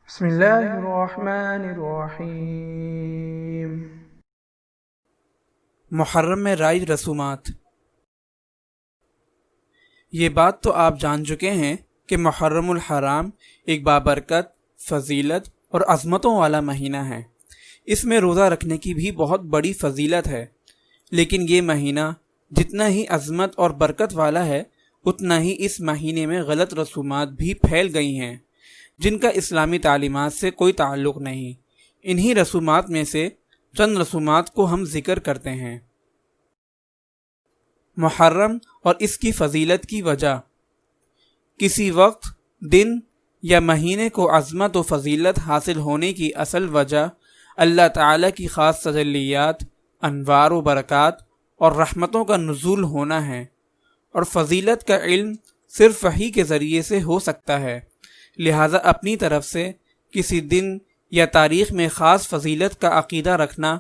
بسم اللہ الرحمن الرحیم۔ محرم میں رائج رسومات۔ یہ بات تو آپ جان چکے ہیں کہ محرم الحرام ایک بابرکت، فضیلت اور عظمتوں والا مہینہ ہے۔ اس میں روزہ رکھنے کی بھی بہت بڑی فضیلت ہے، لیکن یہ مہینہ جتنا ہی عظمت اور برکت والا ہے، اتنا ہی اس مہینے میں غلط رسومات بھی پھیل گئی ہیں جن کا اسلامی تعلیمات سے کوئی تعلق نہیں۔ انہی رسومات میں سے چند رسومات کو ہم ذکر کرتے ہیں۔ محرم اور اس کی فضیلت کی وجہ۔ کسی وقت، دن یا مہینے کو عظمت و فضیلت حاصل ہونے کی اصل وجہ اللہ تعالیٰ کی خاص تجلیات، انوار و برکات اور رحمتوں کا نزول ہونا ہے، اور فضیلت کا علم صرف وحی کے ذریعے سے ہو سکتا ہے۔ لہٰذا اپنی طرف سے کسی دن یا تاریخ میں خاص فضیلت کا عقیدہ رکھنا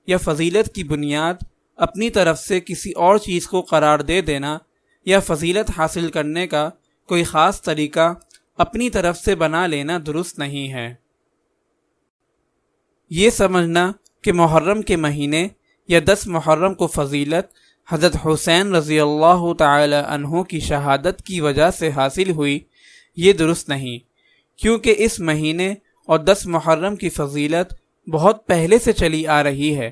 یا فضیلت کی بنیاد اپنی طرف سے کسی اور چیز کو قرار دے دینا یا فضیلت حاصل کرنے کا کوئی خاص طریقہ اپنی طرف سے بنا لینا درست نہیں ہے۔ یہ سمجھنا کہ محرم کے مہینے یا 10 محرم کو فضیلت حضرت حسین رضی اللہ تعالی عنہ کی شہادت کی وجہ سے حاصل ہوئی، یہ درست نہیں، کیونکہ اس مہینے اور 10 محرم کی فضیلت بہت پہلے سے چلی آ رہی ہے۔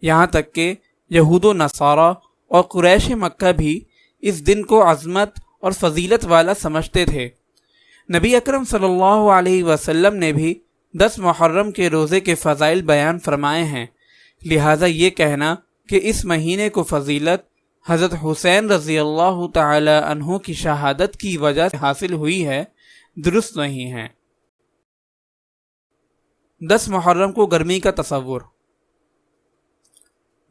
یہاں تک کہ یہود و نصارہ اور قریش مکہ بھی اس دن کو عظمت اور فضیلت والا سمجھتے تھے۔ نبی اکرم صلی اللہ علیہ وسلم نے بھی 10 محرم کے روزے کے فضائل بیان فرمائے ہیں، لہٰذا یہ کہنا کہ اس مہینے کو فضیلت حضرت حسین رضی اللہ تعالی عنہ کی شہادت کی وجہ سے حاصل ہوئی ہے، درست نہیں ہے۔ 10 محرم کو گرمی کا تصور۔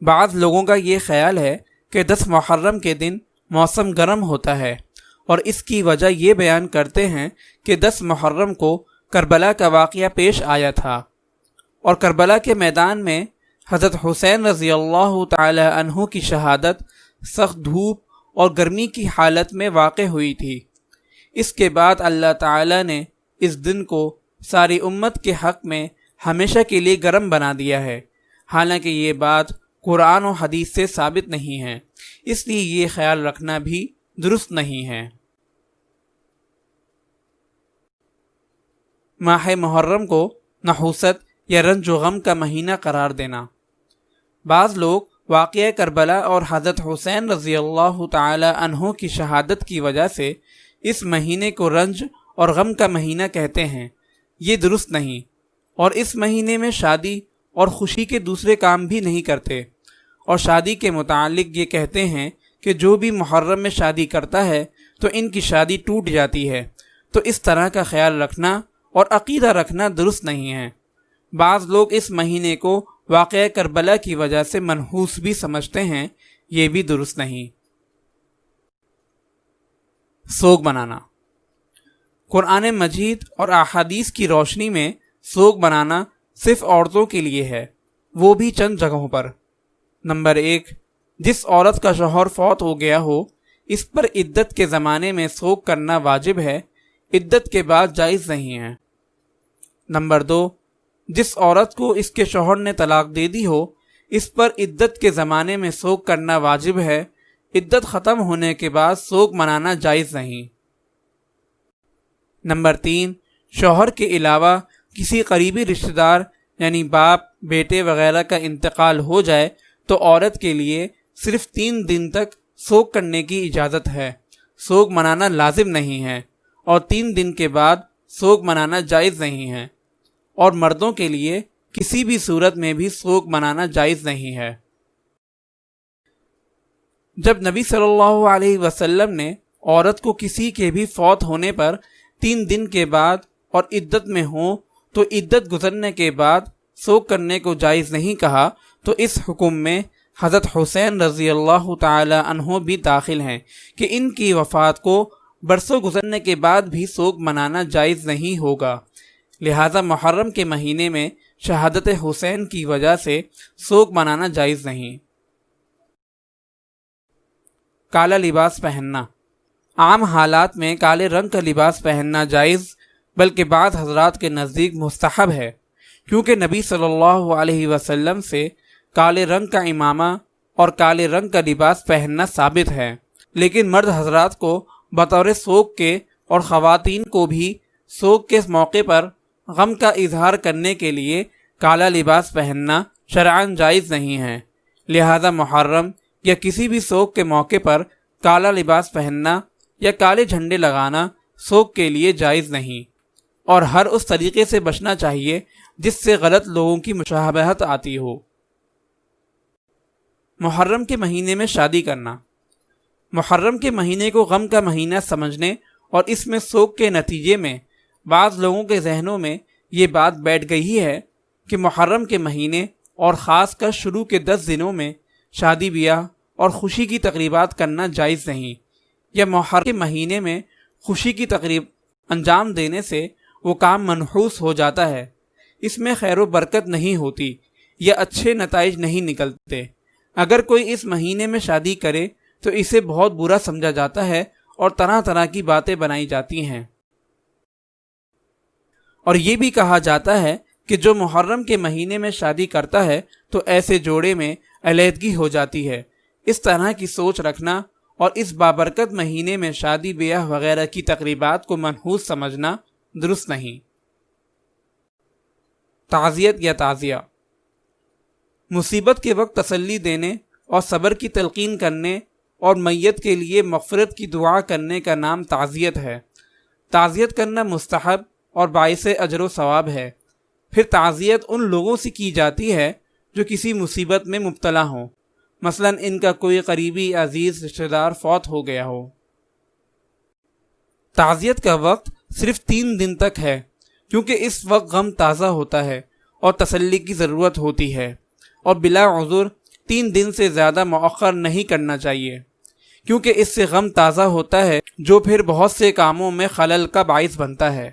بعض لوگوں کا یہ خیال ہے کہ 10 محرم کے دن موسم گرم ہوتا ہے، اور اس کی وجہ یہ بیان کرتے ہیں کہ 10 محرم کو کربلا کا واقعہ پیش آیا تھا، اور کربلا کے میدان میں حضرت حسین رضی اللہ تعالی عنہ کی شہادت سخت دھوپ اور گرمی کی حالت میں واقع ہوئی تھی۔ اس کے بعد اللہ تعالی نے اس دن کو ساری امت کے حق میں ہمیشہ کے لیے گرم بنا دیا ہے، حالانکہ یہ بات قرآن و حدیث سے ثابت نہیں ہے، اس لیے یہ خیال رکھنا بھی درست نہیں ہے۔ ماہ محرم کو نحوست یا رنج و غم کا مہینہ قرار دینا۔ بعض لوگ واقعہ کربلا اور حضرت حسین رضی اللہ تعالی عنہ کی شہادت کی وجہ سے اس مہینے کو رنج اور غم کا مہینہ کہتے ہیں، یہ درست نہیں، اور اس مہینے میں شادی اور خوشی کے دوسرے کام بھی نہیں کرتے، اور شادی کے متعلق یہ کہتے ہیں کہ جو بھی محرم میں شادی کرتا ہے تو ان کی شادی ٹوٹ جاتی ہے، تو اس طرح کا خیال رکھنا اور عقیدہ رکھنا درست نہیں ہے۔ بعض لوگ اس مہینے کو واقعہ کربلا کی وجہ سے منحوس بھی سمجھتے ہیں، یہ بھی درست نہیں۔ سوگ منانا۔ قرآن مجید اور احادیث کی روشنی میں سوگ منانا صرف عورتوں کے لیے ہے، وہ بھی چند جگہوں پر۔ نمبر 1، جس عورت کا شوہر فوت ہو گیا ہو، اس پر عدت کے زمانے میں سوگ کرنا واجب ہے، عدت کے بعد جائز نہیں ہے۔ نمبر 2، جس عورت کو اس کے شوہر نے طلاق دے دی ہو، اس پر عدت کے زمانے میں سوگ کرنا واجب ہے، عدت ختم ہونے کے بعد سوگ منانا جائز نہیں۔ نمبر 3، شوہر کے علاوہ کسی قریبی رشتہ دار یعنی باپ، بیٹے وغیرہ کا انتقال ہو جائے تو عورت کے لیے صرف 3 دن تک سوگ کرنے کی اجازت ہے، سوگ منانا لازم نہیں ہے، اور 3 دن کے بعد سوگ منانا جائز نہیں ہے، اور مردوں کے لیے کسی بھی صورت میں بھی سوگ منانا جائز نہیں ہے۔ جب نبی صلی اللہ علیہ وسلم نے عورت کو کسی کے بھی فوت ہونے پر 3 دن کے بعد اور عدت میں ہوں تو عدت گزرنے کے بعد سوگ کرنے کو جائز نہیں کہا، تو اس حکم میں حضرت حسین رضی اللہ تعالی عنہ بھی داخل ہیں کہ ان کی وفات کو برسوں گزرنے کے بعد بھی سوگ منانا جائز نہیں ہوگا، لہٰذا محرم کے مہینے میں شہادت حسین کی وجہ سے سوگ منانا جائز نہیں۔ کالا لباس پہننا۔ عام حالات میں کالے رنگ کا لباس پہننا جائز، بلکہ بعض حضرات کے نزدیک مستحب ہے، کیونکہ نبی صلی اللہ علیہ وسلم سے کالے رنگ کا امامہ اور کالے رنگ کا لباس پہننا ثابت ہے، لیکن مرد حضرات کو بطور سوگ کے اور خواتین کو بھی سوگ کے موقع پر غم کا اظہار کرنے کے لیے کالا لباس پہننا شرعاً جائز نہیں ہے، لہذا محرم یا کسی بھی سوگ کے موقع پر کالا لباس پہننا یا کالے جھنڈے لگانا سوگ کے لیے جائز نہیں، اور ہر اس طریقے سے بچنا چاہیے جس سے غلط لوگوں کی مشابہت آتی ہو۔ محرم کے مہینے میں شادی کرنا۔ محرم کے مہینے کو غم کا مہینہ سمجھنے اور اس میں سوگ کے نتیجے میں بعض لوگوں کے ذہنوں میں یہ بات بیٹھ گئی ہے کہ محرم کے مہینے اور خاص کر شروع کے 10 دنوں میں شادی بیاہ اور خوشی کی تقریبات کرنا جائز نہیں، یا محرم کے مہینے میں خوشی کی تقریب انجام دینے سے وہ کام منحوس ہو جاتا ہے، اس میں خیر و برکت نہیں ہوتی یا اچھے نتائج نہیں نکلتے۔ اگر کوئی اس مہینے میں شادی کرے تو اسے بہت برا سمجھا جاتا ہے اور طرح طرح کی باتیں بنائی جاتی ہیں، اور یہ بھی کہا جاتا ہے کہ جو محرم کے مہینے میں شادی کرتا ہے تو ایسے جوڑے میں علیحدگی ہو جاتی ہے۔ اس طرح کی سوچ رکھنا اور اس بابرکت مہینے میں شادی بیاہ وغیرہ کی تقریبات کو منحوس سمجھنا درست نہیں۔ تعزیت یا تعزیہ۔ مصیبت کے وقت تسلی دینے اور صبر کی تلقین کرنے اور میت کے لیے مغفرت کی دعا کرنے کا نام تعزیت ہے۔ تعزیت کرنا مستحب اور باعث اجر و ثواب ہے۔ پھر تعزیت ان لوگوں سے کی جاتی ہے جو کسی مصیبت میں مبتلا ہوں، مثلا ان کا کوئی قریبی عزیز رشتہ دار فوت ہو گیا ہو۔ تعزیت کا وقت صرف 3 دن تک ہے، کیونکہ اس وقت غم تازہ ہوتا ہے اور تسلی کی ضرورت ہوتی ہے، اور بلا عذر 3 دن سے زیادہ مؤخر نہیں کرنا چاہیے، کیونکہ اس سے غم تازہ ہوتا ہے جو پھر بہت سے کاموں میں خلل کا باعث بنتا ہے۔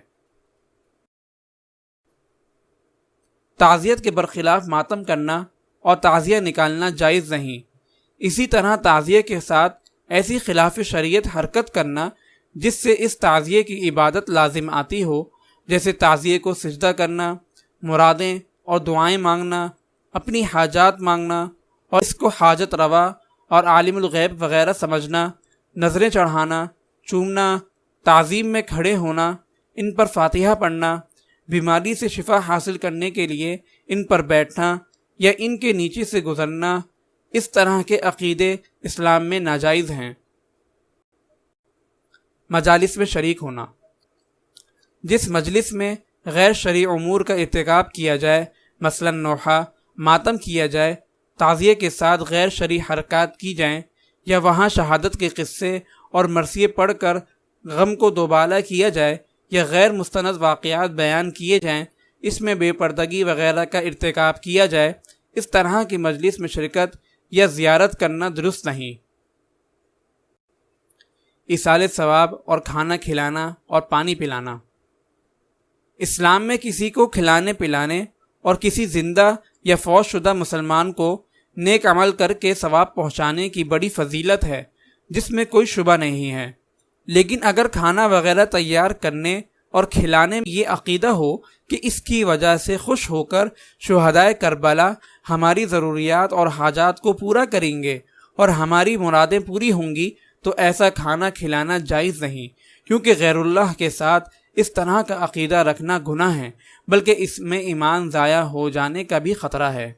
تعزیت کے برخلاف ماتم کرنا اور تعزیہ نکالنا جائز نہیں۔ اسی طرح تعزیے کے ساتھ ایسی خلاف شریعت حرکت کرنا جس سے اس تعزیے کی عبادت لازم آتی ہو، جیسے تعزیے کو سجدہ کرنا، مرادیں اور دعائیں مانگنا، اپنی حاجات مانگنا اور اس کو حاجت روا اور عالم الغیب وغیرہ سمجھنا، نظریں چڑھانا، چومنا، تعظیم میں کھڑے ہونا، ان پر فاتحہ پڑھنا، بیماری سے شفا حاصل کرنے کے لیے ان پر بیٹھنا یا ان کے نیچے سے گزرنا، اس طرح کے عقیدے اسلام میں ناجائز ہیں۔ مجالس میں شریک ہونا۔ جس مجلس میں غیر شرعی امور کا ارتکاب کیا جائے، مثلا نوحہ، ماتم کیا جائے، تعزیے کے ساتھ غیر شرعی حرکات کی جائیں، یا وہاں شہادت کے قصے اور مرثیے پڑھ کر غم کو دوبالا کیا جائے، یا غیر مستند واقعات بیان کیے جائیں، اس میں بے پردگی وغیرہ کا ارتکاب کیا جائے، اس طرح کی مجلس میں شرکت یا زیارت کرنا درست نہیں۔ ایصال ثواب اور کھانا کھلانا اور پانی پلانا۔ اسلام میں کسی کو کھلانے پلانے اور کسی زندہ یا فوت شدہ مسلمان کو نیک عمل کر کے ثواب پہنچانے کی بڑی فضیلت ہے، جس میں کوئی شبہ نہیں ہے، لیکن اگر کھانا وغیرہ تیار کرنے اور کھلانے میں یہ عقیدہ ہو کہ اس کی وجہ سے خوش ہو کر شہدائے کربلا ہماری ضروریات اور حاجات کو پورا کریں گے اور ہماری مرادیں پوری ہوں گی، تو ایسا کھانا کھلانا جائز نہیں، کیونکہ غیر اللہ کے ساتھ اس طرح کا عقیدہ رکھنا گناہ ہے، بلکہ اس میں ایمان ضائع ہو جانے کا بھی خطرہ ہے۔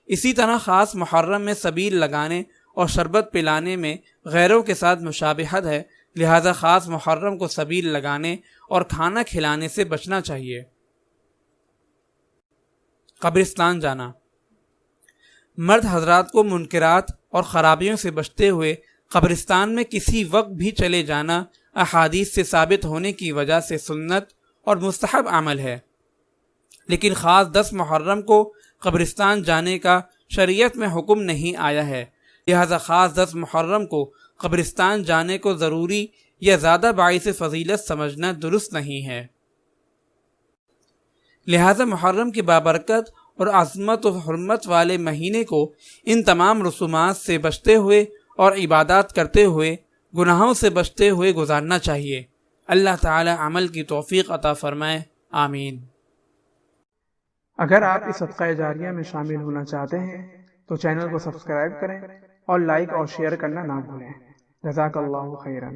اسی طرح خاص محرم میں سبیل لگانے اور شربت پلانے میں غیروں کے ساتھ مشابہت ہے، لہذا خاص محرم کو سبیل لگانے اور کھانا کھلانے سے بچنا چاہیے۔ قبرستان جانا۔ مرد حضرات کو منکرات اور خرابیوں سے بچتے ہوئے قبرستان میں کسی وقت بھی چلے جانا احادیث سے ثابت ہونے کی وجہ سے سنت اور مستحب عمل ہے، لیکن خاص 10 محرم کو قبرستان جانے کا شریعت میں حکم نہیں آیا ہے، لہذا خاص 10 محرم کو قبرستان جانے کو ضروری یا زیادہ باعث فضیلت سمجھنا درست نہیں ہے۔ لہذا محرم کی بابرکت اور عظمت و حرمت والے مہینے کو ان تمام رسومات سے بچتے ہوئے اور عبادات کرتے ہوئے، گناہوں سے بچتے ہوئے گزارنا چاہیے۔ اللہ تعالی عمل کی توفیق عطا فرمائے، آمین۔ اگر آپ اس صدقہ جاریہ میں شامل ہونا چاہتے ہیں تو چینل کو سبسکرائب کریں اور لائک اور شیئر کرنا نہ بھولیں۔ جزاک اللہ خیرا۔